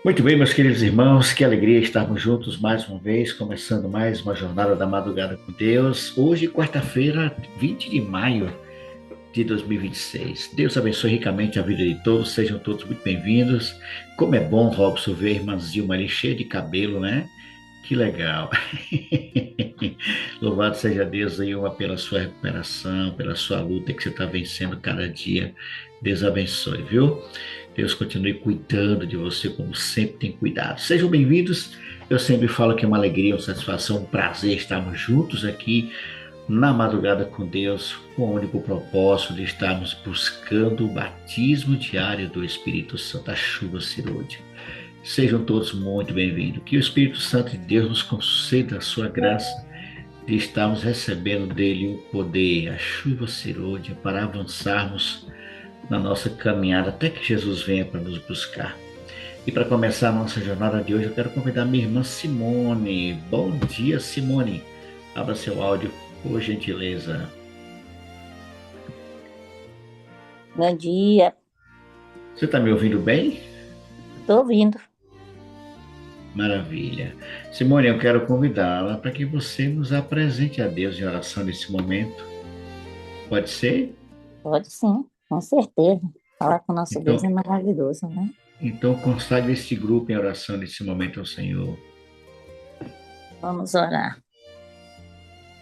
Muito bem, meus queridos irmãos, que alegria estarmos juntos mais uma vez, começando mais uma jornada da madrugada com Deus. Hoje, quarta-feira, 20 de maio de 2026. Deus abençoe ricamente a vida de todos, sejam todos muito bem-vindos. Como é bom, Robson, ver a irmã Zilma ali cheia de cabelo, né? Que legal. Louvado seja Deus, Ilma, pela sua recuperação, pela sua luta que você está vencendo cada dia. Deus abençoe, viu? Deus continue cuidando de você como sempre tem cuidado. Sejam bem-vindos. Eu sempre falo que é uma alegria, uma satisfação, um prazer estarmos juntos aqui na madrugada com Deus, com o único propósito de estarmos buscando o batismo diário do Espírito Santo, a chuva cirúrgica. Sejam todos muito bem-vindos. Que o Espírito Santo de Deus nos conceda a sua graça de estarmos recebendo dele o poder, a chuva cirúrgica para avançarmos na nossa caminhada até que Jesus venha para nos buscar. E para começar a nossa jornada de hoje, eu quero convidar minha irmã Simone. Bom dia, Simone. Abra seu áudio, por gentileza. Bom dia, Você está me ouvindo bem? tô ouvindo. Maravilha. Simone, eu quero convidá-la para que você nos apresente a Deus em oração nesse momento. Pode ser? Pode sim, com certeza. Falar com o nosso Deus é Então, maravilhoso, né? então consagre este grupo em oração nesse momento ao Senhor. Vamos orar.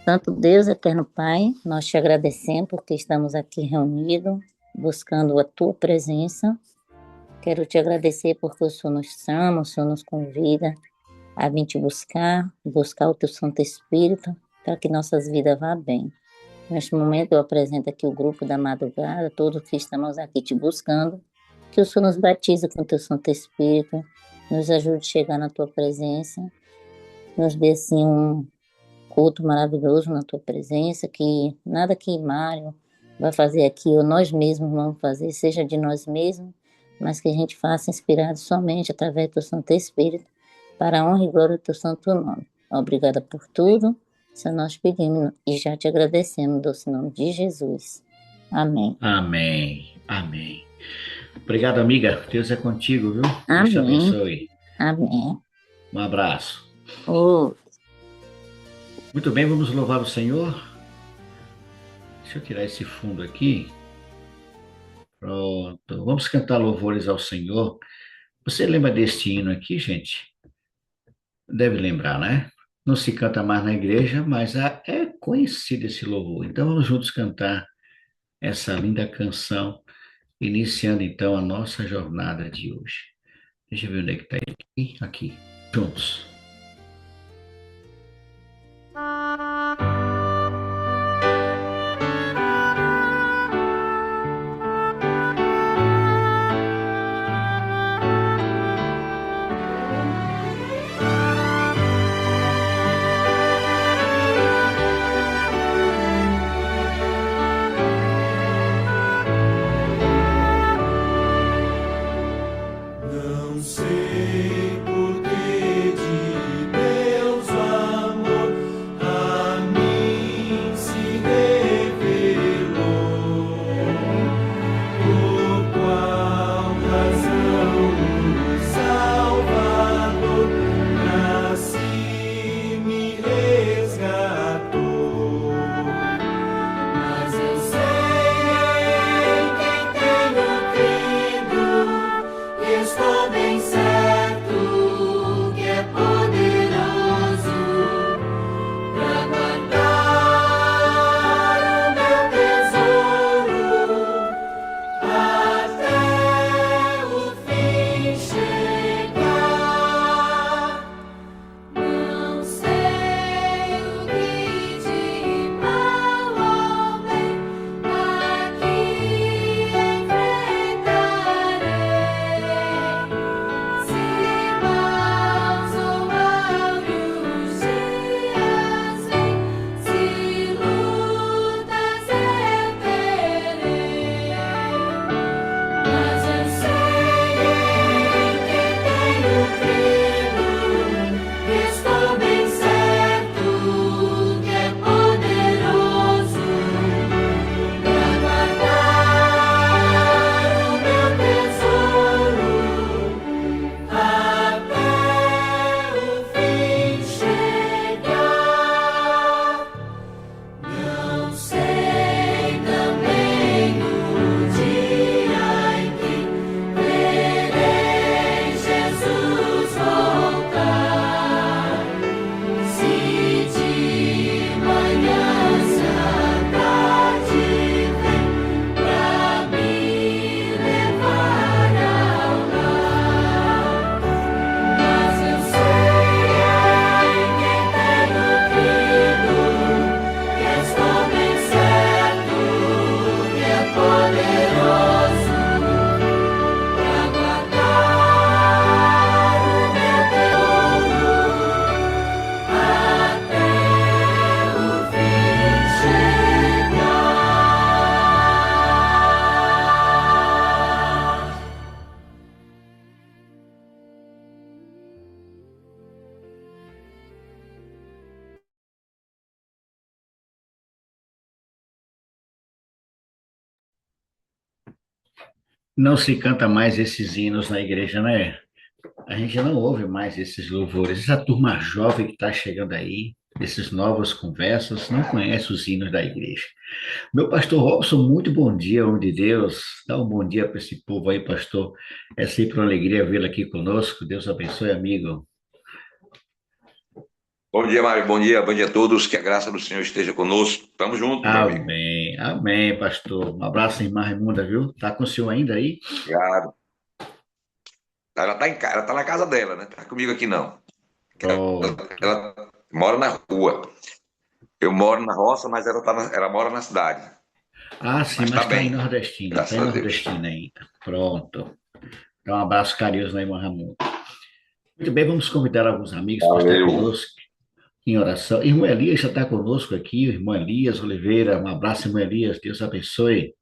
Santo Deus, eterno Pai, nós te agradecemos porque estamos aqui reunidos, buscando a tua presença. Quero te agradecer porque o Senhor nos chama, o Senhor nos convida a vir te buscar o teu Santo Espírito, para que nossas vidas vá bem. Neste momento eu apresento aqui o grupo da madrugada, todos que estamos aqui te buscando, que o Senhor nos batize com o teu Santo Espírito, nos ajude a chegar na tua presença, nos dê assim um culto maravilhoso na tua presença, que nada que Mário vai fazer aqui, ou nós mesmos vamos fazer, seja de nós mesmos, mas que a gente faça inspirado somente através do teu Santo Espírito, para a honra e glória do teu santo nome. Obrigada por tudo, isso nós pedimos e já te agradecemos, no doce nome de Jesus. Amém. Amém. Amém. Obrigado, amiga. Deus é contigo, viu? Deus te Amém. abençoe. Amém. Um abraço. Oh, Muito bem, vamos louvar o Senhor. Deixa eu tirar esse fundo aqui. Pronto. Vamos cantar louvores ao Senhor. Você lembra deste hino aqui, gente? Deve lembrar, né? Não se canta mais na igreja, mas é conhecido esse louvor. Então vamos juntos cantar essa linda canção, iniciando então a nossa jornada de hoje. Deixa eu ver onde é que está aqui. Aqui. Juntos. Não sei por que de Deus amor a mim Não se canta mais esses hinos na igreja, né? A gente não ouve mais esses louvores. Essa turma jovem que está chegando aí, esses novos conversos, não conhece os hinos da igreja. Meu pastor Robson, muito bom dia, homem de Deus. Dá um bom dia para esse povo aí, pastor. É sempre uma alegria vê-lo aqui conosco. Deus abençoe, amigo. Bom dia, Mário. Bom dia a todos. Que a graça do Senhor esteja conosco. Tamo junto, meu amigo. Amém, amém, pastor. Um abraço, irmã Raimunda, viu? Tá com o senhor ainda aí? Obrigado. Ela tá na casa dela, né? Tá comigo aqui não. Pronto. Ela mora na rua. Eu moro na roça, mas ela mora na cidade. Ah, sim, Mas mas tá está em bem, nordestina, está graças em a Deus. nordestina ainda. Pronto. Então, um abraço carinhoso na irmã Ramon. Muito bem, vamos convidar alguns amigos para estar Valeu. conosco em oração. Irmão Elias já está conosco aqui, irmão Elias Oliveira. Um abraço, irmão Elias. Deus abençoe.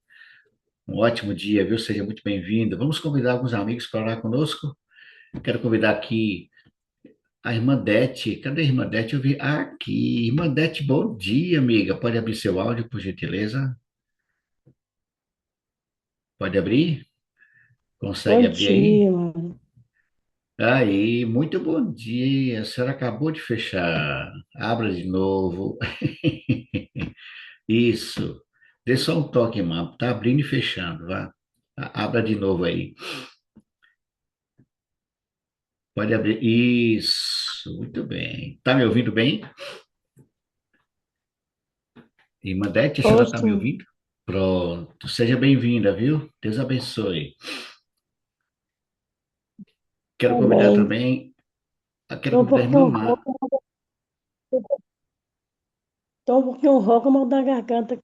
Um ótimo dia, viu? Seja muito bem-vindo. Vamos convidar alguns amigos para orar conosco. Quero convidar aqui a irmã Dete. Cadê a irmã Dete? Eu vi aqui. Irmã Dete, bom dia, amiga. Pode abrir seu áudio, por gentileza? Pode abrir? Consegue Bom abrir aí? dia, mano. Aí, muito bom dia. A senhora acabou de fechar. Abra de novo. Isso. Dê só um toque, mano. Tá abrindo e fechando, vá. Abra de novo aí. Pode abrir. Isso. Muito bem. Tá me ouvindo bem? Irmã Dete, a senhora tá me Ouço, ouvindo? Pronto. Seja bem-vinda, viu? Deus abençoe. Quero convidar também. também. Quero Estou um convidar a irmã pouquinho Má. rouca, tô um pouquinho rouca, mal da garganta,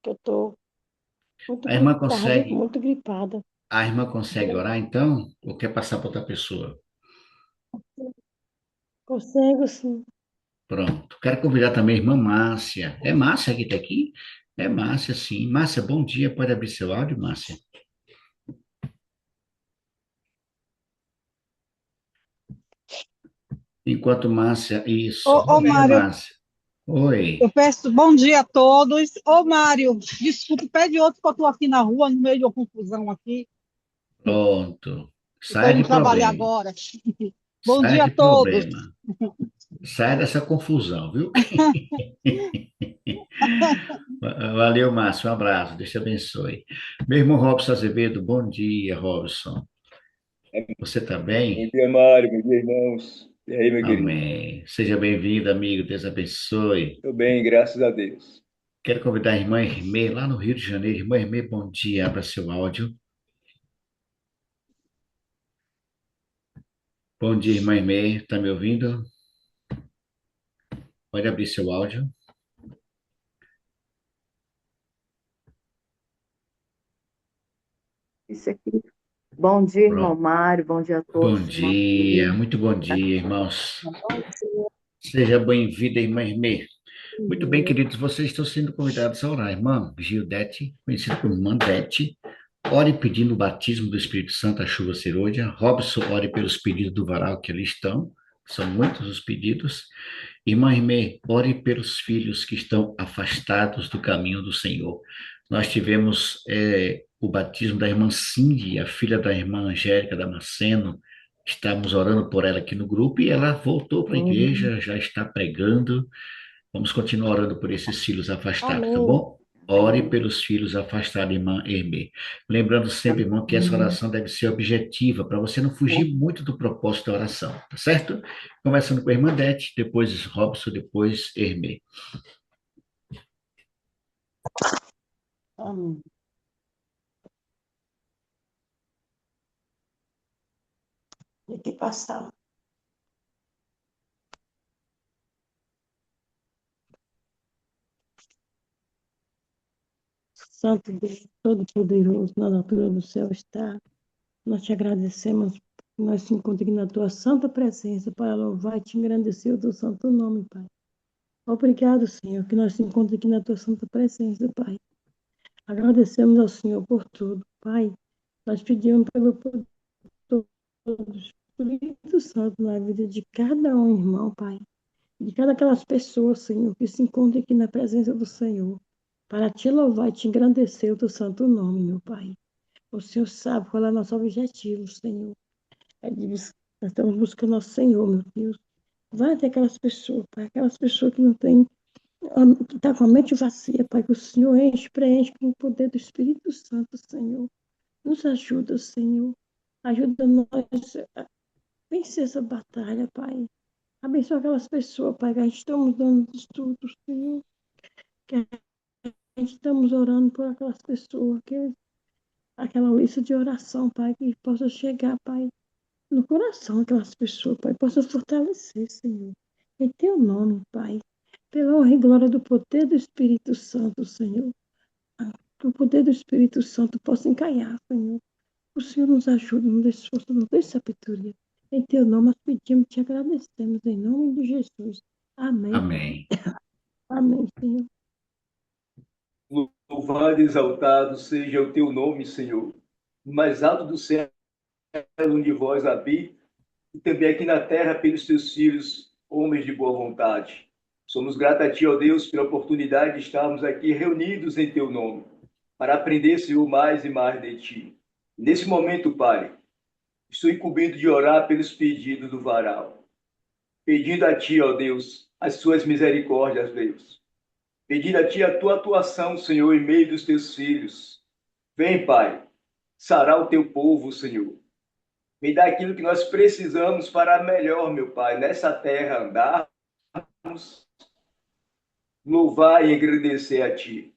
que eu tô muito A irmã gripada, consegue. muito gripada. A irmã consegue orar, então? Ou quer passar para outra pessoa? Consigo, sim. Pronto. Quero convidar também a irmã Márcia. É Márcia que está aqui? É Márcia, sim. Márcia, bom dia. Pode abrir seu áudio, Márcia? Enquanto Márcia, isso. Ô, Bom dia, Mário, Márcia. Oi. eu peço bom dia a todos. Ô, Mário, desculpe, pede outro que eu estou aqui na rua, no meio de uma confusão aqui. Pronto. Estou Sai de indo trabalhar problema. agora. Bom Sai dia de a todos. problema. Sai dessa confusão, viu? Valeu, Márcio. Um abraço. Deus te abençoe. Meu irmão Robson Azevedo, bom dia, Robson. Você está Bom bem? dia, Mário. Bom dia, irmãos. E aí, meu querido? Amém. Seja bem-vindo, amigo. Deus abençoe. Tô bem, graças a Deus. Quero convidar a irmã Hermê, lá no Rio de Janeiro. Irmã Hermê, bom dia. Abra seu áudio. Bom dia, irmã Hermê. Está me ouvindo? Pode abrir seu áudio. Isso aqui. Bom dia, irmão Pronto. Mário. Bom dia a Bom todos, irmão dia, Luiz. muito bom dia, irmãos. Bom dia. Seja bem-vinda, irmã Hermê. Muito bem, Irmã. queridos, vocês estão sendo convidados a orar. Irmã Gildete, conhecida como Irmã Dete, ore pedindo o batismo do Espírito Santo, a chuva serôdia. Robson, ore pelos pedidos do varal que ali estão. São muitos os pedidos. Irmã Irmê, ore pelos filhos que estão afastados do caminho do Senhor. Nós tivemos o batismo da irmã Cindy, a filha da irmã Angélica Damasceno. Estamos orando por ela aqui no grupo e ela voltou para a igreja, já está pregando. Vamos continuar orando por esses filhos afastados, tá Amém. bom? Ore pelos filhos afastados, irmã Hermê. Lembrando sempre, irmão, que essa oração deve ser objetiva, para você não fugir muito do propósito da oração, tá certo? Começando com a irmã Dete, depois Robson, depois Hermê. Amém. Tem que passar. Santo Deus, Todo-Poderoso, na altura do céu está. Nós te agradecemos, que nós te encontramos na tua santa presença para louvar e te engrandecer o teu santo nome, Pai. Obrigado, Senhor, que nós te encontramos aqui na tua santa presença, Pai. Agradecemos ao Senhor por tudo, Pai. Nós pedimos pelo poder do Espírito Santo na vida de cada um, irmão, Pai. De cada aquelas pessoas, Senhor, que se encontram aqui na presença do Senhor, para te louvar e te engrandecer o teu santo nome, meu Pai. O Senhor sabe qual é o nosso objetivo, Senhor. Nós estamos buscando nosso Senhor, meu Deus. Vai até aquelas pessoas, Pai, aquelas pessoas que não têm, que estão com a mente vazia, Pai, que o Senhor preenche com o poder do Espírito Santo, Senhor. Nos ajuda, Senhor. Ajuda nós a vencer essa batalha, Pai. Abençoa aquelas pessoas, Pai, que a gente estamos dando estudos, Senhor. Que a gente estamos orando por aquelas pessoas, aquela lista de oração, Pai, que possa chegar, Pai, no coração daquelas pessoas, Pai, possa fortalecer, Senhor. Em teu nome, Pai, pela honra e glória do poder do Espírito Santo, Senhor. Que o poder do Espírito Santo possa encaiar, Senhor. O Senhor nos ajude, nos dê força, nos dê sabedoria. Em teu nome nós pedimos e te agradecemos, em nome de Jesus. Amém. Amém. Amém, Senhor. Louvado e exaltado seja o teu nome, Senhor. No mais alto do céu, onde vós habita, e também aqui na terra pelos teus filhos, homens de boa vontade. Somos gratos a ti, ó Deus, pela oportunidade de estarmos aqui reunidos em teu nome, para aprender, Senhor, mais e mais de ti. Nesse momento, Pai, estou incumbido de orar pelos pedidos do varal, pedindo a ti, ó Deus, as suas misericórdias, Deus. Pedindo a ti a tua atuação, Senhor, em meio dos teus filhos. Vem, Pai, sarar o teu povo, Senhor. Me dá aquilo que nós precisamos para melhor, meu Pai, nessa terra andarmos, louvar e agradecer a ti.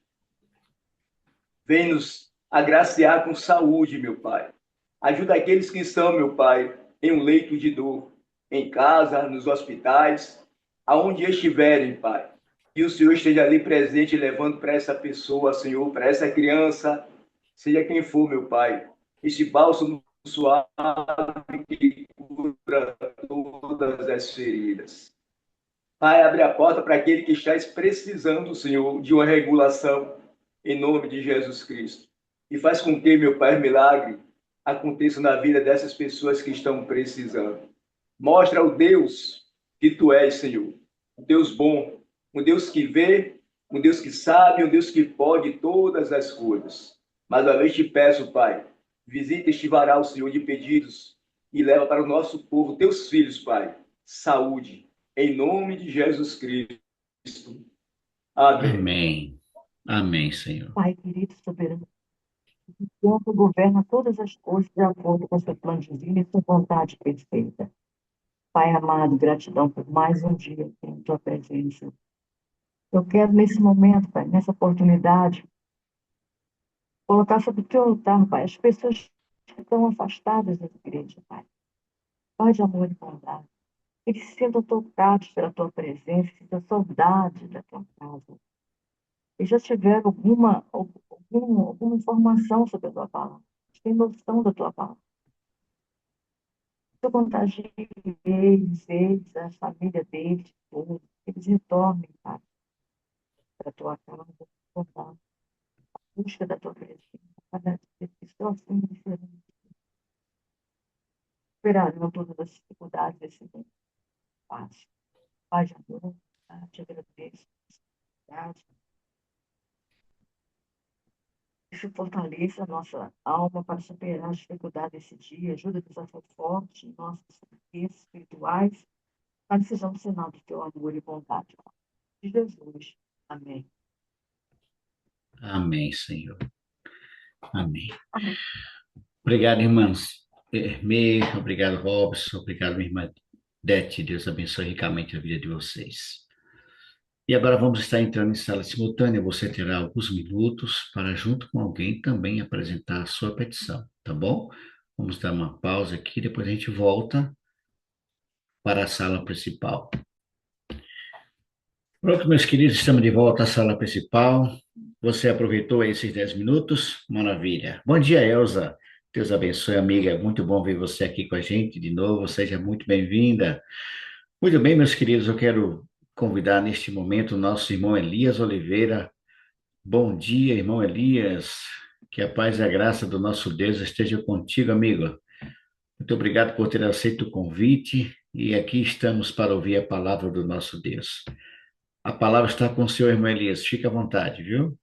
Vem nos agraciar com saúde, meu Pai. Ajuda aqueles que estão, meu Pai, em um leito de dor, em casa, nos hospitais, aonde estiverem, Pai. Que o Senhor esteja ali presente, levando para essa pessoa, Senhor, para essa criança, seja quem for, meu Pai, esse bálsamo suave que cura todas as feridas. Pai, abre a porta para aquele que está precisando, Senhor, de uma regulação, em nome de Jesus Cristo. E faz com que, meu Pai, milagre aconteça na vida dessas pessoas que estão precisando. Mostra o Deus que tu és, Senhor, um Deus bom, um Deus que vê, um Deus que sabe, um Deus que pode todas as coisas. Mais uma vez te peço, Pai, visita este varal, Senhor, de pedidos e leva para o nosso povo, teus filhos, Pai, saúde, em nome de Jesus Cristo. Amém. Amém. Amém, Senhor. Pai querido, soberano, que governa todas as coisas de acordo com o seu plano divino e sua vontade perfeita. Pai amado, gratidão por mais um dia em tua presença. Eu quero, nesse momento, Pai, nessa oportunidade, colocar sobre o teu altar, Pai, as pessoas que estão afastadas da igreja, Pai. Pai de amor e bondade. Eles se sintam tocados pela tua presença, sintam saudade da tua casa. E já tiveram alguma informação sobre a tua palavra. Tem noção da tua palavra. Eu contagie eles, a família deles, todos. Eles retornem, Pai, para a tua casa, a busca da tua presença. Cada dia que só assim diferente. Superarão todas as dificuldades desse mundo. Paz. Pai de amor, te agradeço. Isso fortaleça a nossa alma para superar as dificuldades desse dia. Ajuda-nos a ser fortes em nossos fraquezas espirituais, para que sejamos sinal do teu amor e bondade. De Jesus. Amém. Amém, Senhor. Amém. Obrigado, irmãs. Obrigado, Robson. Obrigado, minha irmã Dete. Deus abençoe ricamente a vida de vocês. E agora vamos estar entrando em sala simultânea. Você terá alguns minutos para, junto com alguém, também apresentar a sua petição, tá bom? Vamos dar uma pausa aqui, depois a gente volta para a sala principal. Pronto, meus queridos, estamos de volta à sala principal. Você aproveitou esses 10 minutos? Maravilha. Bom dia, Elza. Deus abençoe, amiga. Muito bom ver você aqui com a gente de novo. Seja muito bem-vinda. Muito bem, meus queridos, eu quero convidar neste momento o nosso irmão Elias Oliveira. Bom dia, irmão Elias. Que a paz e a graça do nosso Deus esteja contigo, amigo. Muito obrigado por ter aceito o convite e aqui estamos para ouvir a palavra do nosso Deus. A palavra está com o senhor, irmão Elias. Fique à vontade, viu?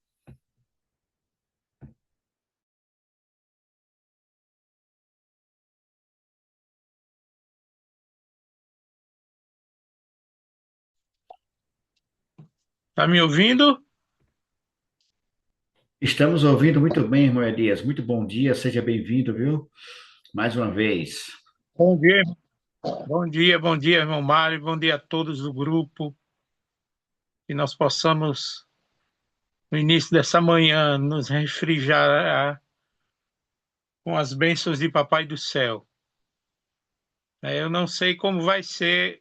Tá me ouvindo? Estamos ouvindo muito bem, irmão Elias. Muito bom dia, seja bem-vindo, viu? Mais uma vez. Bom dia, bom dia, irmão Mário, bom dia a todos do grupo. Que nós possamos, no início dessa manhã, nos refrigerar com as bênçãos de Papai do Céu. Eu não sei como vai ser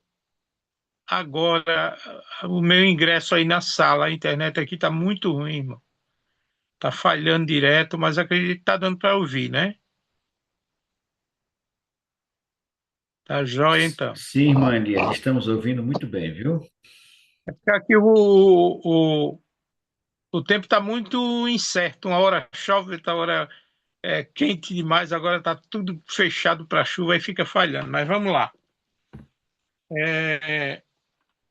agora o meu ingresso aí na sala. A internet aqui está muito ruim, irmão. Está falhando direto, mas acredito que está dando para ouvir, né? Tá jóia, então. Sim, irmão Elias, estamos ouvindo muito bem, viu? Porque aqui o tempo está muito incerto. Uma hora chove, outra hora é quente demais. Agora está tudo fechado para chuva e fica falhando. Mas vamos lá.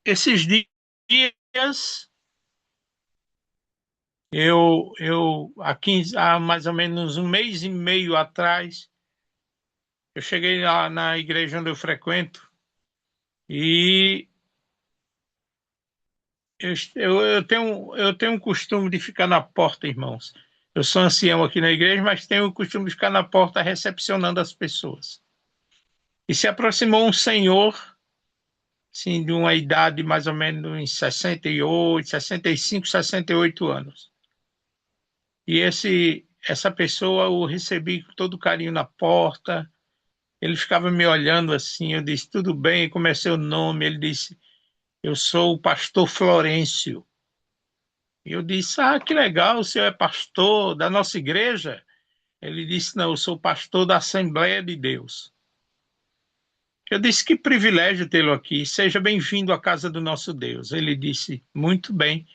Esses dias, há mais ou menos um mês e meio atrás, eu cheguei lá na igreja onde eu frequento e eu tenho um costume de ficar na porta, irmãos. Eu sou ancião aqui na igreja, mas tenho o costume de ficar na porta recepcionando as pessoas. E se aproximou um senhor, assim, de uma idade mais ou menos em 68, 65, 68 anos. E essa pessoa eu recebi com todo carinho na porta. Ele ficava me olhando assim, eu disse, tudo bem, comecei o nome, ele disse, eu sou o pastor Florencio. E eu disse, que legal, o senhor é pastor da nossa igreja? Ele disse, não, eu sou pastor da Assembleia de Deus. Eu disse, que privilégio tê-lo aqui, seja bem-vindo à casa do nosso Deus. Ele disse, muito bem.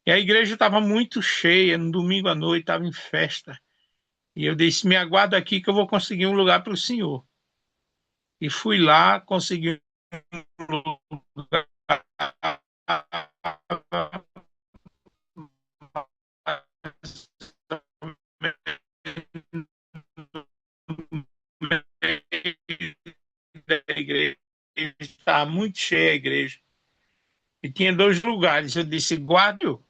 E a igreja estava muito cheia, no domingo à noite estava em festa. E eu disse, me aguarda aqui que eu vou conseguir um lugar para o senhor. E fui lá, consegui um lugar da igreja. Estava muito cheia a igreja. E tinha 2 lugares. Eu disse, guarda-o.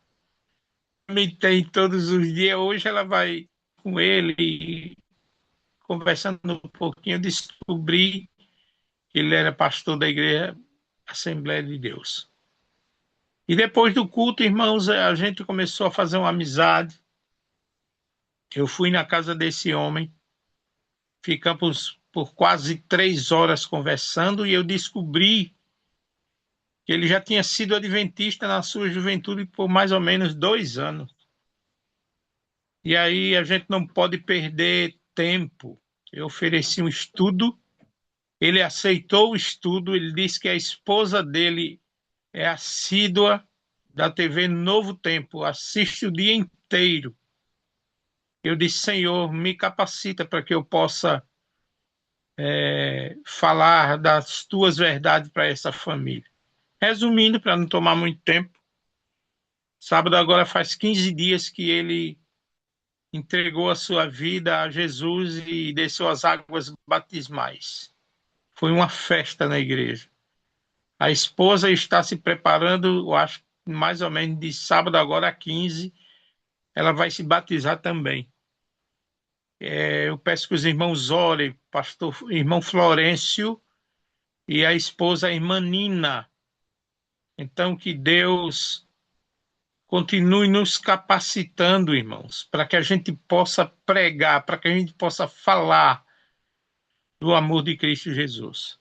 Me tem todos os dias. Hoje ela vai com ele e conversando um pouquinho, eu descobri que ele era pastor da igreja Assembleia de Deus. E depois do culto, irmãos, a gente começou a fazer uma amizade. Eu fui na casa desse homem, ficamos por quase 3 horas conversando e eu descobri que ele já tinha sido adventista na sua juventude por mais ou menos 2 anos. E aí a gente não pode perder tempo. Eu ofereci um estudo, ele aceitou o estudo, ele disse que a esposa dele é assídua da TV Novo Tempo, assiste o dia inteiro. Eu disse, Senhor, me capacita para que eu possa falar das tuas verdades para essa família. Resumindo, para não tomar muito tempo, sábado agora faz 15 dias que ele entregou a sua vida a Jesus e desceu as águas batismais. Foi uma festa na igreja. A esposa está se preparando, eu acho, mais ou menos de sábado agora a 15, ela vai se batizar também. Eu peço que os irmãos orem, pastor, irmão Florencio e a esposa, a irmã Nina. Então, que Deus continue nos capacitando, irmãos, para que a gente possa pregar, para que a gente possa falar do amor de Cristo Jesus.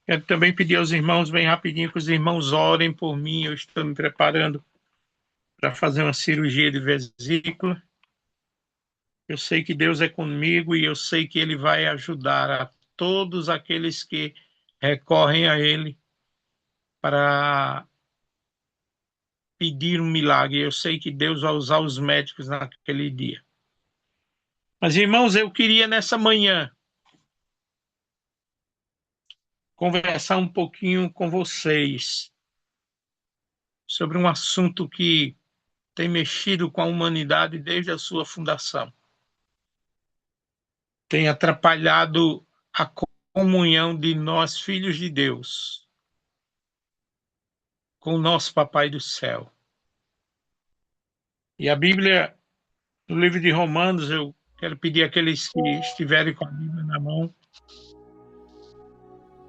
Quero também pedir aos irmãos, bem rapidinho, que os irmãos orem por mim. Eu estou me preparando para fazer uma cirurgia de vesícula. Eu sei que Deus é comigo e eu sei que Ele vai ajudar a todos aqueles que recorrem a Ele para pedir um milagre. Eu sei que Deus vai usar os médicos naquele dia. Mas, irmãos, eu queria nessa manhã conversar um pouquinho com vocês sobre um assunto que tem mexido com a humanidade desde a sua fundação. Tem atrapalhado a comunhão de nós, filhos de Deus, com o nosso Papai do Céu. E a Bíblia, no livro de Romanos, eu quero pedir àqueles que estiverem com a Bíblia na mão,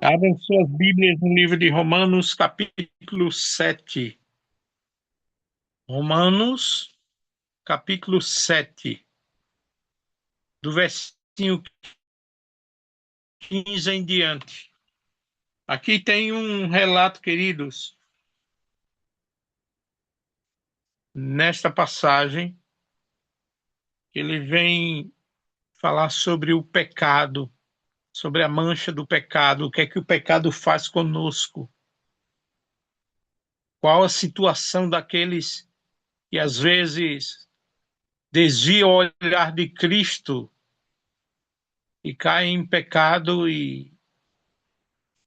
abram suas Bíblias no livro de Romanos, capítulo 7. Romanos, capítulo 7, do versinho 15 em diante. Aqui tem um relato, queridos, nesta passagem, ele vem falar sobre o pecado, sobre a mancha do pecado, o que é que o pecado faz conosco, qual a situação daqueles que às vezes desviam o olhar de Cristo e caem em pecado e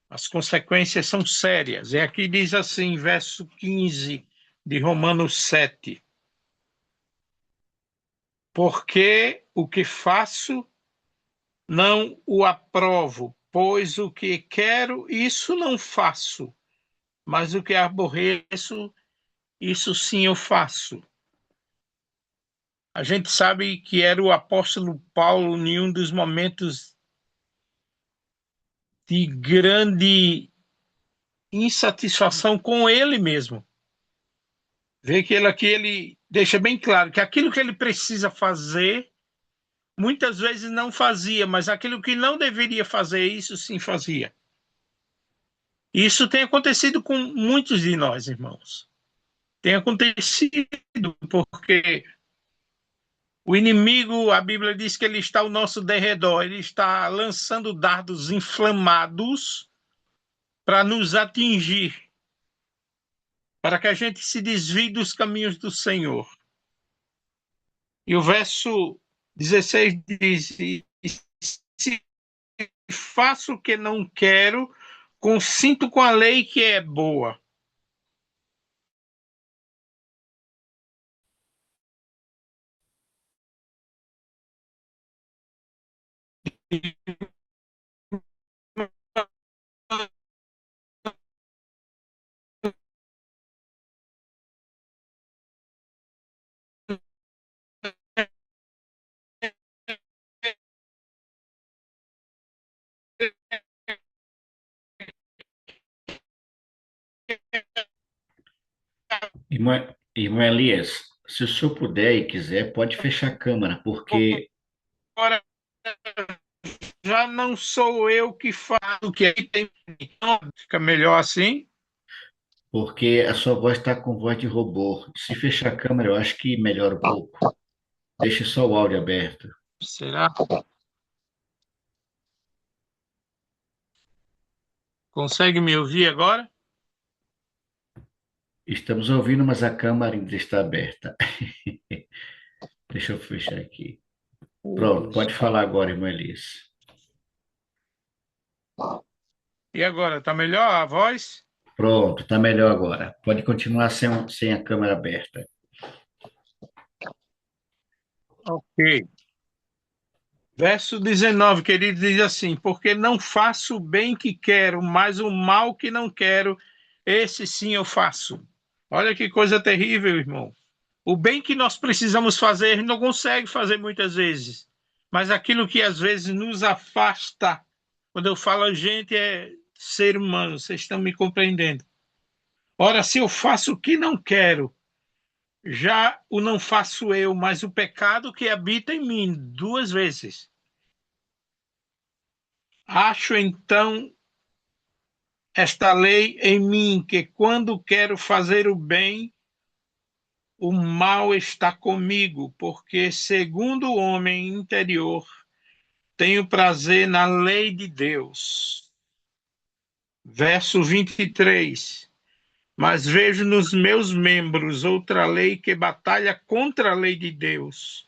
as consequências são sérias. E aqui diz assim, verso 15 de Romanos 7. Porque o que faço não o aprovo, pois o que quero, isso não faço, mas o que aborreço, isso sim eu faço. A gente sabe que era o apóstolo Paulo em um dos momentos de grande insatisfação com ele mesmo. Vê que ele deixa bem claro que aquilo que ele precisa fazer, muitas vezes não fazia, mas aquilo que não deveria fazer, isso sim fazia. Isso tem acontecido com muitos de nós, irmãos. Tem acontecido porque o inimigo, a Bíblia diz que ele está ao nosso derredor, ele está lançando dardos inflamados para nos atingir, para que a gente se desvie dos caminhos do Senhor. E o verso 16 diz: se faço o que não quero, consinto com a lei que é boa. Irmã Elias, se o senhor puder e quiser, pode fechar a câmera, Agora já não sou eu que faço o que aí tem. Fica melhor assim? porque a sua voz está com voz de robô. Se fechar a câmera, eu acho que melhora um pouco. Deixe só o áudio aberto. Será? Consegue me ouvir agora? Estamos ouvindo, mas a câmera ainda está aberta. Deixa eu fechar aqui. Pronto, pode falar agora, irmã Elias. E agora, tá melhor a voz? Pronto, está melhor agora. Pode continuar sem a câmera aberta. Ok. Verso 19, querido, diz assim: porque não faço o bem que quero, mas o mal que não quero, esse sim eu faço. Olha que coisa terrível, irmão. O bem que nós precisamos fazer, a gente não consegue fazer muitas vezes. Mas aquilo que às vezes nos afasta, quando eu falo a gente, é ser humano, vocês estão me compreendendo. Ora, se eu faço o que não quero, já o não faço eu, mas o pecado que habita em mim, duas vezes. Acho então esta lei em mim, que quando quero fazer o bem, o mal está comigo, porque segundo o homem interior, tenho prazer na lei de Deus. Verso 23. Mas vejo nos meus membros outra lei que batalha contra a lei de Deus,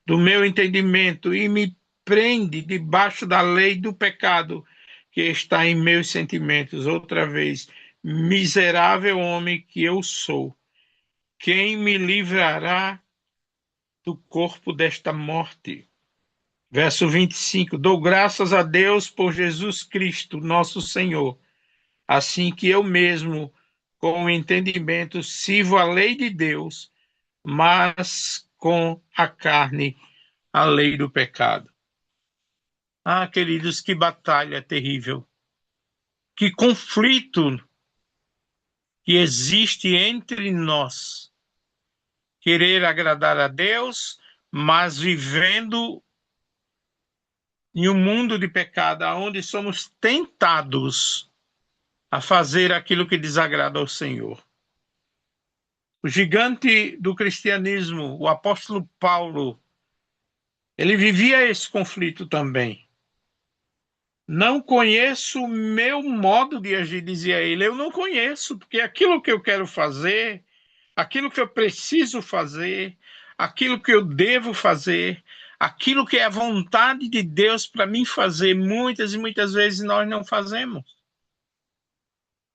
do meu entendimento, e me prende debaixo da lei do pecado que está em meus sentimentos. Outra vez, miserável homem que eu sou, quem me livrará do corpo desta morte? Verso 25: dou graças a Deus por Jesus Cristo, nosso Senhor, assim que eu mesmo, com o entendimento, sirvo a lei de Deus, mas com a carne, a lei do pecado. Ah, queridos, que batalha terrível, que conflito que existe entre nós. Querer agradar a Deus, mas vivendo em um mundo de pecado, onde somos tentados a fazer aquilo que desagrada ao Senhor. O gigante do cristianismo, o apóstolo Paulo, ele vivia esse conflito também. Não conheço o meu modo de agir, dizia ele. Eu não conheço, porque aquilo que eu quero fazer, aquilo que eu preciso fazer, aquilo que eu devo fazer, aquilo que é a vontade de Deus para mim fazer, muitas e muitas vezes nós não fazemos.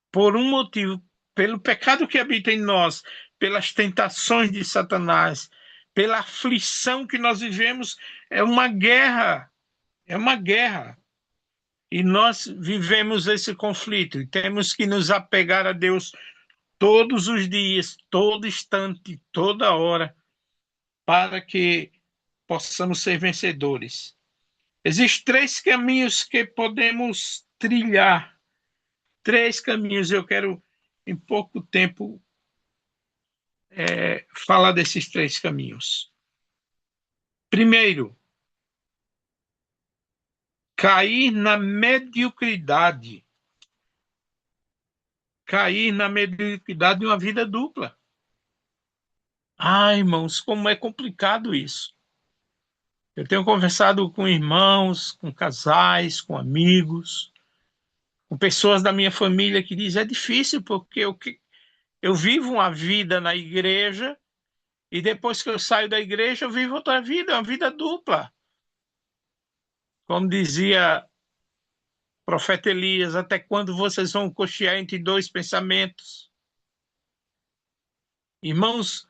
Por um motivo, pelo pecado que habita em nós, pelas tentações de Satanás, pela aflição que nós vivemos, é uma guerra. É uma guerra. E nós vivemos esse conflito e temos que nos apegar a Deus todos os dias, todo instante, toda hora, para que possamos ser vencedores. Existem 3 caminhos que podemos trilhar. 3 caminhos. Eu quero, em pouco tempo, falar desses 3 caminhos. Primeiro, cair na mediocridade. Cair na mediocridade de uma vida dupla. Ah, irmãos, como é complicado isso. Eu tenho conversado com irmãos, com casais, com amigos, com pessoas da minha família que dizem é difícil porque eu vivo uma vida na igreja e depois que eu saio da igreja eu vivo outra vida, uma vida dupla. Como dizia o profeta Elias, até quando vocês vão cochear entre 2 pensamentos? Irmãos,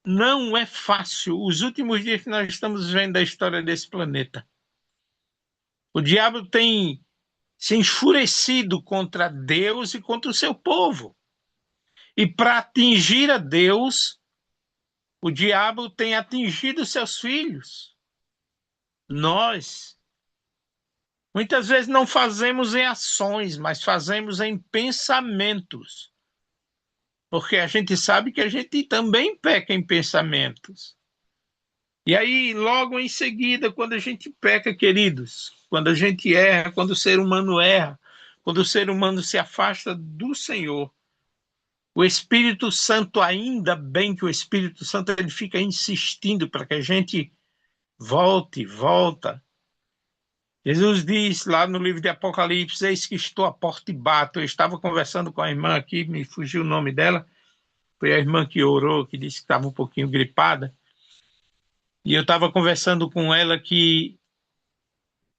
não é fácil. Os últimos dias que nós estamos vendo da história desse planeta. O diabo tem se enfurecido contra Deus e contra o seu povo. E para atingir a Deus, o diabo tem atingido seus filhos. Nós, muitas vezes não fazemos em ações, mas fazemos em pensamentos. Porque a gente sabe que a gente também peca em pensamentos. E aí, logo em seguida, quando a gente peca, queridos, quando a gente erra, quando o ser humano erra, quando o ser humano se afasta do Senhor, o Espírito Santo, ainda bem que o Espírito Santo ele fica insistindo para que a gente volta. Jesus diz lá no livro de Apocalipse, eis que estou à porta e bato. Eu estava conversando com a irmã aqui, me fugiu o nome dela, foi a irmã que orou, que disse que estava um pouquinho gripada. E eu estava conversando com ela que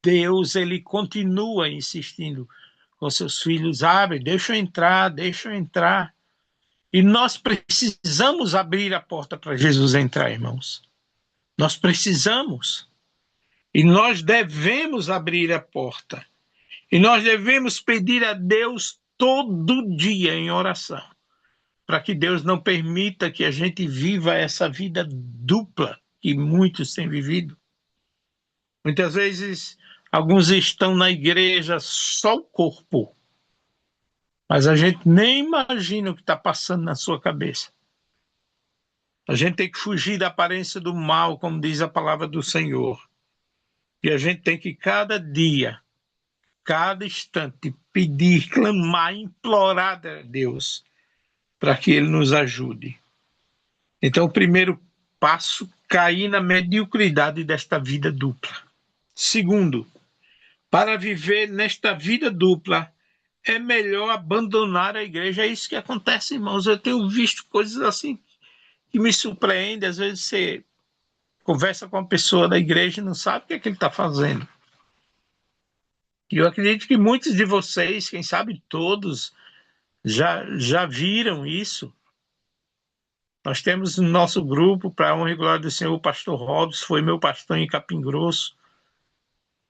Deus, ele continua insistindo com seus filhos, abre, deixa eu entrar. E nós precisamos abrir a porta para Jesus entrar, irmãos. Nós precisamos. E nós devemos abrir a porta. E nós devemos pedir a Deus todo dia em oração, para que Deus não permita que a gente viva essa vida dupla que muitos têm vivido. Muitas vezes, alguns estão na igreja só o corpo, mas a gente nem imagina o que está passando na sua cabeça. A gente tem que fugir da aparência do mal, como diz a palavra do Senhor. E a gente tem que cada dia, cada instante, pedir, clamar, implorar a Deus para que Ele nos ajude. Então, o primeiro passo, cair na mediocridade desta vida dupla. Segundo, para viver nesta vida dupla, é melhor abandonar a igreja. É isso que acontece, irmãos. Eu tenho visto coisas assim que me surpreendem. Às vezes você conversa com uma pessoa da igreja e não sabe o que é que ele está fazendo. E eu acredito que muitos de vocês, quem sabe todos, já viram isso. Nós temos no nosso grupo, para a honra e glória do Senhor, o pastor Robson, foi meu pastor em Capim Grosso.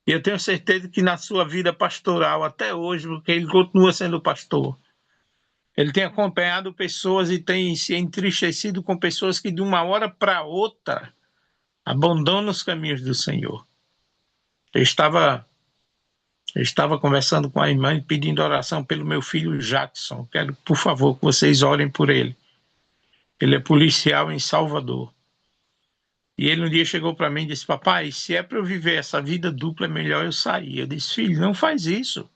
E eu tenho certeza que na sua vida pastoral, até hoje, porque ele continua sendo pastor, Ele tem acompanhado pessoas e tem se entristecido com pessoas que de uma hora para outra abandonam os caminhos do Senhor. Eu estava conversando com a irmã e pedindo oração pelo meu filho Jackson. Quero, por favor, que vocês orem por ele. Ele é policial em Salvador. E ele um dia chegou para mim e disse: papai, se é para eu viver essa vida dupla, é melhor eu sair. Eu disse: filho, não faz isso.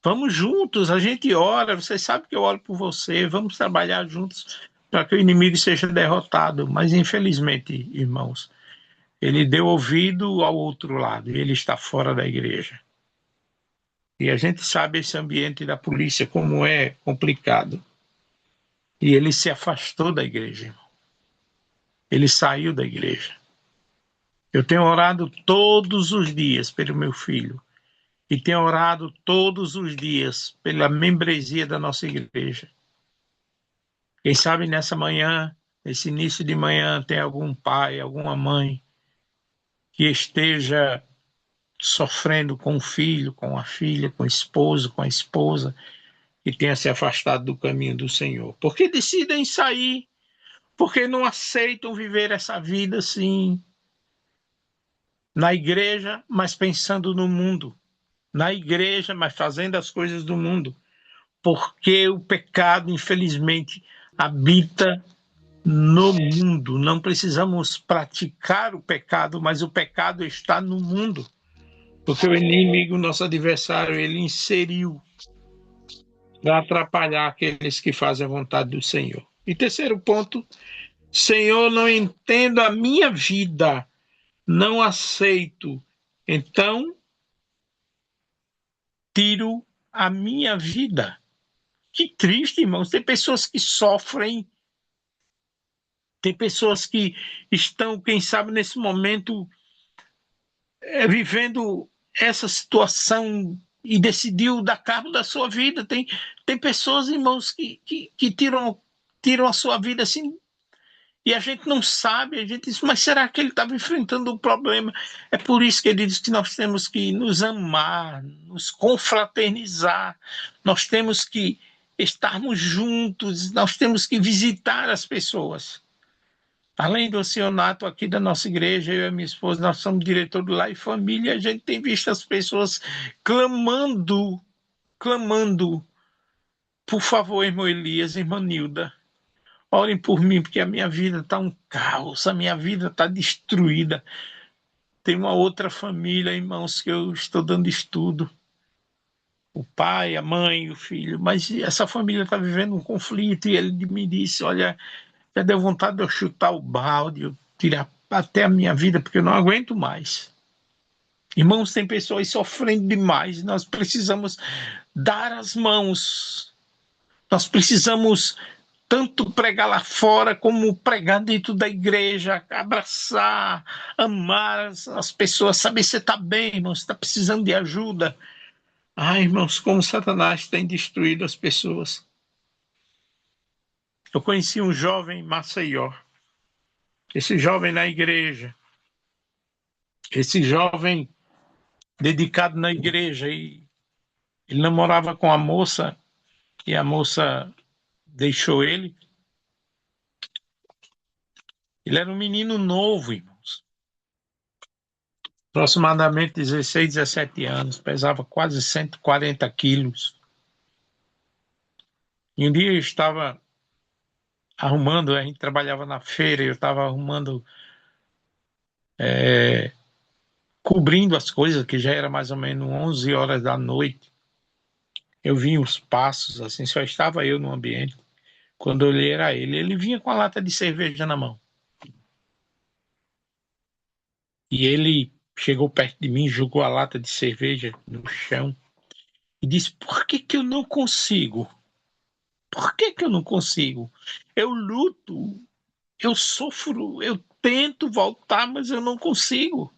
Vamos juntos, a gente ora, você sabe que eu oro por você, vamos trabalhar juntos para que o inimigo seja derrotado. Mas, infelizmente, irmãos, ele deu ouvido ao outro lado e ele está fora da igreja. E a gente sabe esse ambiente da polícia como é complicado. E ele se afastou da igreja, irmão. Ele saiu da igreja. Eu tenho orado todos os dias pelo meu filho. E tenho orado todos os dias pela membresia da nossa igreja. Quem sabe nessa manhã, nesse início de manhã, tem algum pai, alguma mãe que esteja sofrendo com o filho, com a filha, com o esposo, com a esposa, que tenha se afastado do caminho do Senhor. Porque decidem sair, porque não aceitam viver essa vida assim, na igreja, mas pensando no mundo. Na igreja, mas fazendo as coisas do mundo. Porque o pecado, infelizmente, habita no mundo. Não precisamos praticar o pecado, mas o pecado está no mundo. Porque o inimigo, nosso adversário, ele inseriu para atrapalhar aqueles que fazem a vontade do Senhor. E terceiro ponto: Senhor, não entendo a minha vida, não aceito. Então, tiro a minha vida. Que triste, irmãos. Tem pessoas que sofrem, tem pessoas que estão, quem sabe, nesse momento, vivendo essa situação e decidiu dar cabo da sua vida. Tem pessoas, irmãos, que tiram a sua vida assim, e a gente não sabe, a gente diz: mas será que ele estava enfrentando um problema? É por isso que ele diz que nós temos que nos amar, nos confraternizar, nós temos que estarmos juntos, nós temos que visitar as pessoas. Além do acionato aqui da nossa igreja, eu e a minha esposa, nós somos diretor do Lar e Família, a gente tem visto as pessoas clamando, por favor, irmão Elias, irmã Nilda, orem por mim, porque a minha vida está um caos, a minha vida está destruída. Tem uma outra família, irmãos, que eu estou dando estudo. O pai, a mãe, o filho. Mas essa família está vivendo um conflito. E ele me disse: olha, já deu vontade de eu chutar o balde, eu tirar até a minha vida, porque eu não aguento mais. Irmãos, tem pessoas sofrendo demais. Nós precisamos dar as mãos. Nós precisamos tanto pregar lá fora como pregar dentro da igreja, abraçar, amar as pessoas, saber se você está bem, irmão, se está precisando de ajuda. Ai, irmãos, como Satanás tem destruído as pessoas. Eu conheci um jovem em Maceió, esse jovem na igreja, esse jovem dedicado na igreja, e ele namorava com a moça, e a moça deixou ele. Ele era um menino novo, irmãos. Aproximadamente 16, 17 anos, pesava quase 140 quilos. E um dia eu estava arrumando, a gente trabalhava na feira, eu estava arrumando, cobrindo as coisas, que já era mais ou menos 11 horas da noite. Eu vi os passos, assim, só estava eu no ambiente. Quando eu olhei, era ele. Ele vinha com a lata de cerveja na mão. E ele chegou perto de mim, jogou a lata de cerveja no chão e disse: por que que eu não consigo? Por que que eu não consigo? Eu luto, eu sofro, eu tento voltar, mas eu não consigo.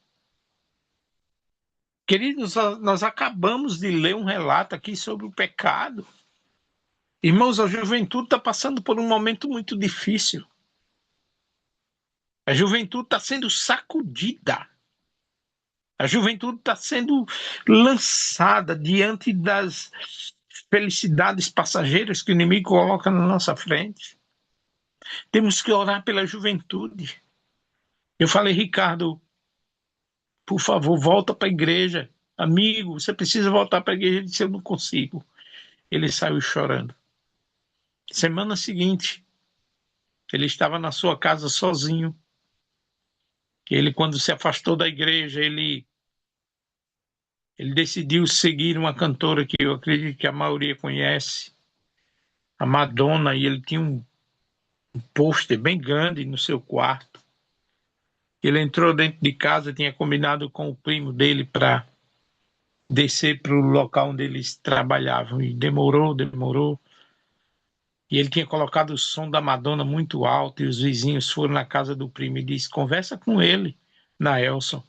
Queridos, nós acabamos de ler um relato aqui sobre o pecado. Irmãos, a juventude está passando por um momento muito difícil. A juventude está sendo sacudida. A juventude está sendo lançada diante das felicidades passageiras que o inimigo coloca na nossa frente. Temos que orar pela juventude. Eu falei, Ricardo, por favor, volta para a igreja. Amigo, você precisa voltar para a igreja. Ele disse, eu não consigo. Ele saiu chorando. Semana seguinte, ele estava na sua casa sozinho. Ele, quando se afastou da igreja, ele decidiu seguir uma cantora que eu acredito que a maioria conhece, a Madonna, e ele tinha um pôster bem grande no seu quarto. Ele entrou dentro de casa, tinha combinado com o primo dele para descer para o local onde eles trabalhavam, e demorou. E ele tinha colocado o som da Madonna muito alto, e os vizinhos foram na casa do primo e disse, conversa com ele, na Elson,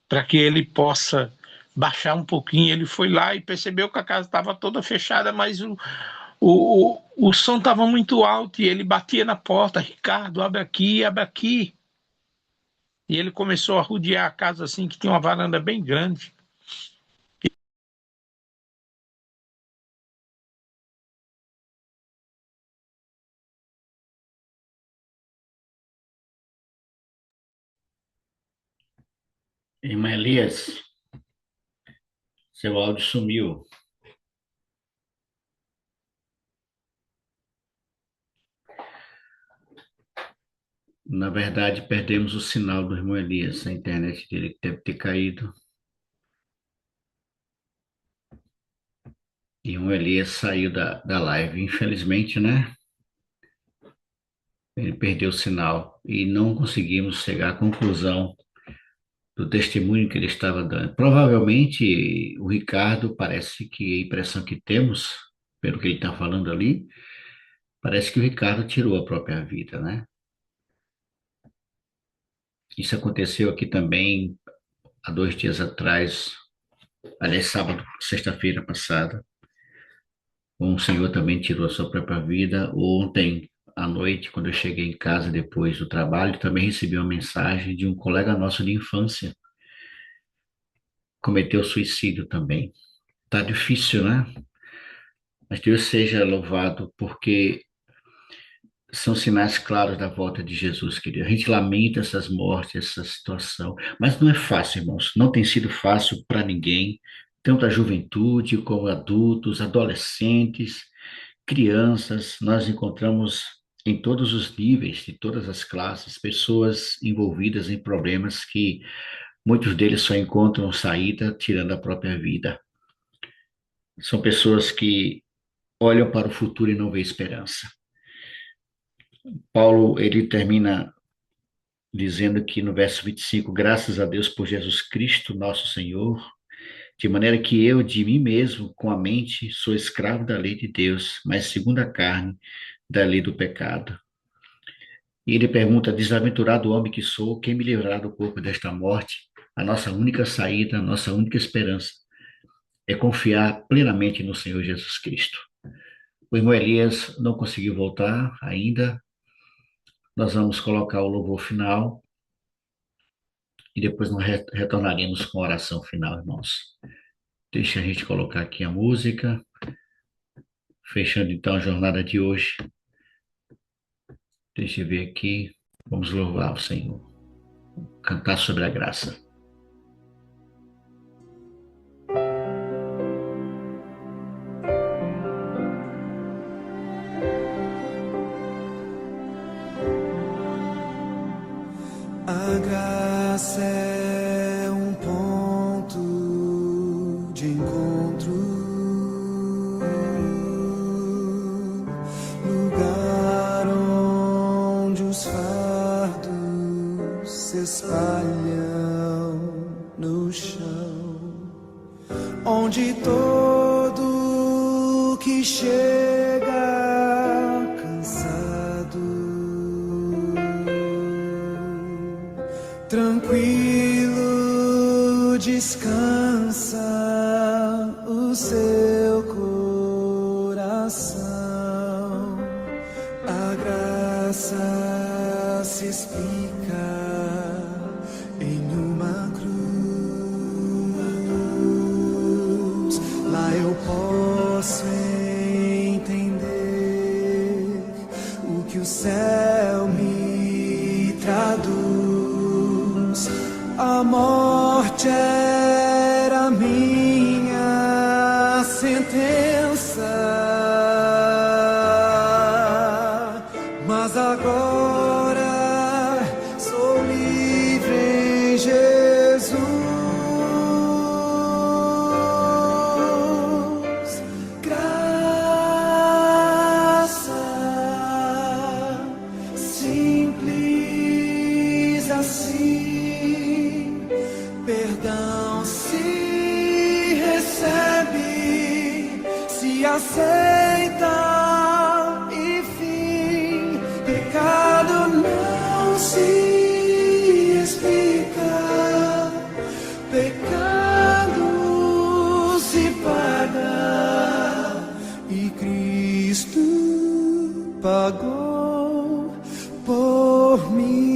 para que ele possa baixar um pouquinho. Ele foi lá e percebeu que a casa estava toda fechada, mas o som estava muito alto, e ele batia na porta, Ricardo, abre aqui, abre aqui. E ele começou a rodear a casa assim, que tinha uma varanda bem grande. Irmã Elias, seu áudio sumiu. Na verdade, perdemos o sinal do irmão Elias. A internet dele deve ter caído. E o Elias saiu da live. Infelizmente, né? Ele perdeu o sinal e não conseguimos chegar à conclusão do testemunho que ele estava dando. Provavelmente, o Ricardo, parece que a impressão que temos, pelo que ele está falando ali, parece que o Ricardo tirou a própria vida, né? Isso aconteceu aqui também há 2 dias atrás, aliás, sábado, sexta-feira passada. Um senhor também tirou a sua própria vida. Ontem à noite, quando eu cheguei em casa depois do trabalho, também recebi uma mensagem de um colega nosso de infância. Cometeu suicídio também. Tá difícil, né? Mas Deus seja louvado, porque são sinais claros da volta de Jesus, querido. A gente lamenta essas mortes, essa situação, mas não é fácil, irmãos. Não tem sido fácil para ninguém, tanto a juventude como adultos, adolescentes, crianças. Nós encontramos em todos os níveis, de todas as classes, pessoas envolvidas em problemas que muitos deles só encontram saída tirando a própria vida. São pessoas que olham para o futuro e não vê esperança. Paulo, ele termina dizendo que no verso 25, graças a Deus por Jesus Cristo, nosso Senhor, de maneira que eu, de mim mesmo, com a mente, sou escravo da lei de Deus, mas segundo a carne, da lei do pecado. E ele pergunta, desaventurado homem que sou, quem me livrará do corpo desta morte? A nossa única saída, a nossa única esperança é confiar plenamente no Senhor Jesus Cristo. O irmão Elias não conseguiu voltar ainda. Nós vamos colocar o louvor final e depois nós retornaremos com a oração final, irmãos. Deixa a gente colocar aqui a música, fechando então a jornada de hoje. Deixa eu ver aqui. Vamos louvar o Senhor. Cantar sobre a graça. A graça é um ponto de encontro, lugar onde os fardos se espalham no chão, onde todo que chega tranquilo descansa o seu coração. A graça se explica em uma cruz. Lá eu posso céu me traduz. A morte era minha sentença, mas agora sou livre em Jesus. Graça simples assim, perdão se recebe, se aceita, enfim, pecado não se explica, pecado se paga, e Cristo pagou por mim.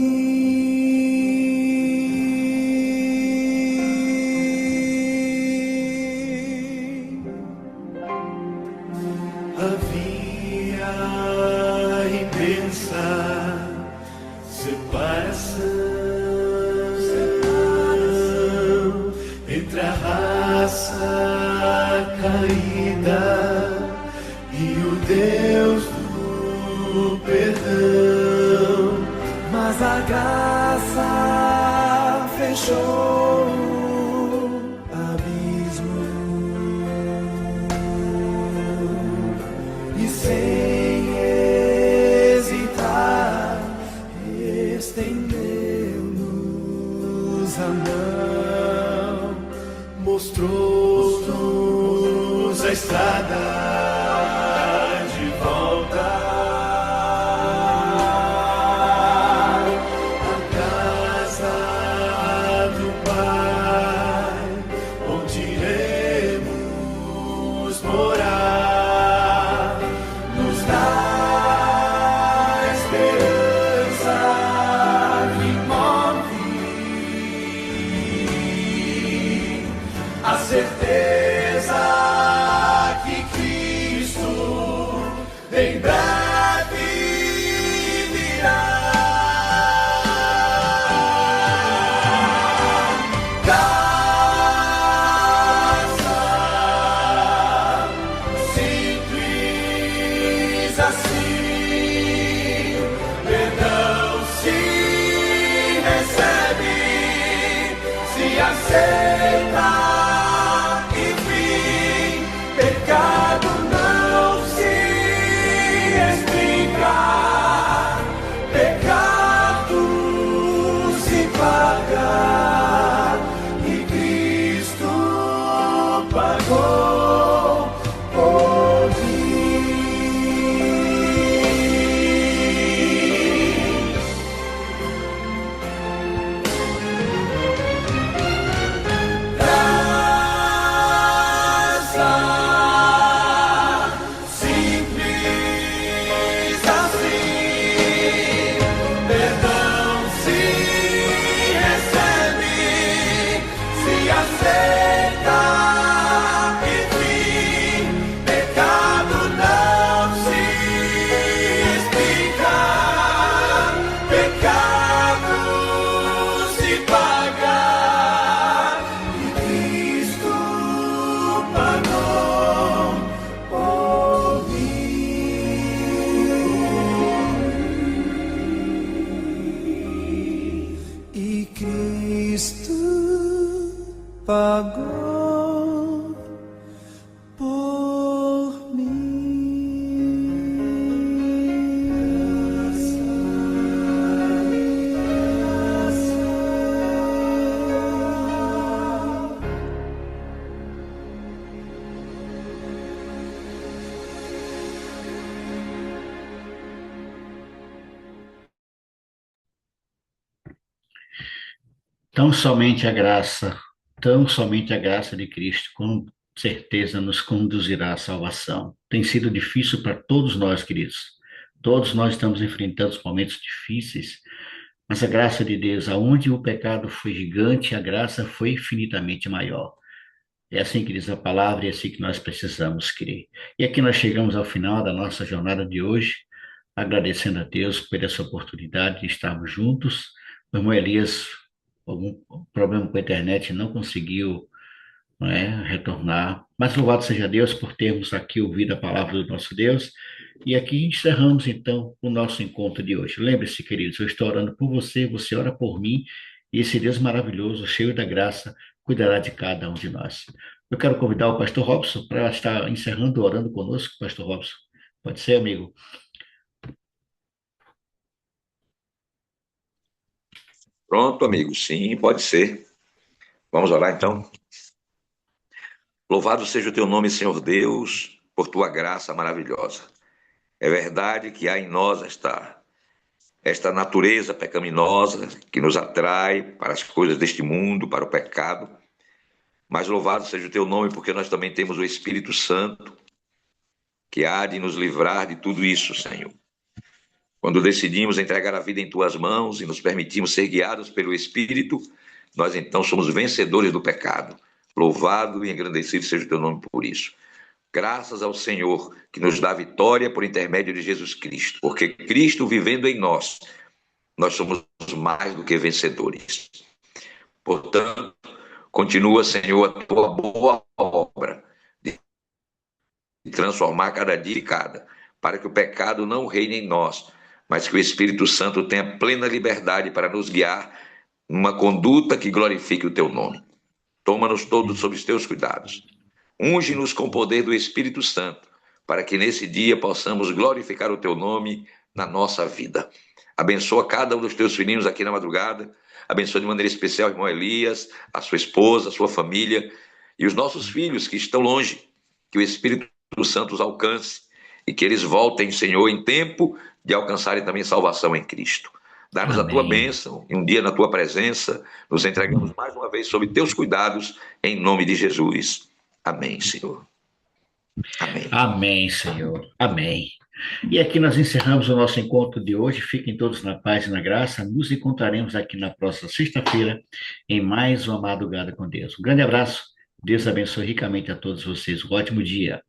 Havia imensa separação entre a raça caída e o Deus do perdão, mas a graça fechou o abismo e sem hesitar estendeu-nos a mão, mostrou-nos a estrada de volta à casa do Pai, onde iremos morar, nos dá esperança que move, a certeza que Cristo em breve virá. Graça simples assim, perdão se recebe, se aceita, enfim, pecado não se explica, pecado se paga, e Cristo pagou por mim. Graça simples assim, perdão se recebe, se aceita, enfim, pecado não se explica, pecado se paga, e Cristo pagou por mim. E Cristo pagou por mim. Tão somente a graça de Cristo, com certeza, nos conduzirá à salvação. Tem sido difícil para todos nós, queridos. Todos nós estamos enfrentando momentos difíceis, mas a graça de Deus, aonde o pecado foi gigante, a graça foi infinitamente maior. É assim que diz a palavra e é assim que nós precisamos crer. E aqui nós chegamos ao final da nossa jornada de hoje. agradecendo a Deus por essa oportunidade de estarmos juntos. O irmão Elias, algum problema com a internet, não conseguiu, não é, retornar. Mas louvado seja Deus por termos aqui ouvido a palavra do nosso Deus. E aqui encerramos então o nosso encontro de hoje. Lembre-se, queridos, eu estou orando por você, você ora por mim, e esse Deus maravilhoso, cheio da graça, cuidará de cada um de nós. Eu quero convidar o pastor Robson para estar encerrando, orando conosco, pastor Robson. Pode ser, amigo? Pronto, amigo. Sim, pode ser. Vamos orar então. Louvado seja o teu nome, Senhor Deus, por tua graça maravilhosa. É verdade que há em nós esta natureza pecaminosa que nos atrai para as coisas deste mundo, para o pecado. Mas louvado seja o teu nome, porque nós também temos o Espírito Santo, que há de nos livrar de tudo isso, Senhor. Quando decidimos entregar a vida em tuas mãos e nos permitimos ser guiados pelo Espírito, nós então somos vencedores do pecado. Louvado e engrandecido seja o teu nome por isso. Graças ao Senhor, que nos dá vitória por intermédio de Jesus Cristo. Porque Cristo vivendo em nós, nós somos mais do que vencedores. Portanto, continua, Senhor, a tua boa obra de transformar cada dia e cada, para que o pecado não reine em nós, mas que o Espírito Santo tenha plena liberdade para nos guiar numa conduta que glorifique o teu nome. Toma-nos todos sob os teus cuidados. Unge-nos com o poder do Espírito Santo, para que nesse dia possamos glorificar o teu nome na nossa vida. Abençoa cada um dos teus filhinhos aqui na madrugada. Abençoa de maneira especial o irmão Elias, a sua esposa, a sua família e os nossos filhos que estão longe. Que o Espírito Santo os alcance e que eles voltem, Senhor, em tempo de alcançarem também salvação em Cristo. Dá-nos a tua bênção e um dia na tua presença nos entregamos mais uma vez sob teus cuidados, em nome de Jesus. Amém, Senhor. Amém. Amém, Senhor. Amém. E aqui nós encerramos o nosso encontro de hoje. Fiquem todos na paz e na graça. Nos encontraremos aqui na próxima sexta-feira em mais uma madrugada com Deus. Um grande abraço. Deus abençoe ricamente a todos vocês. Um ótimo dia.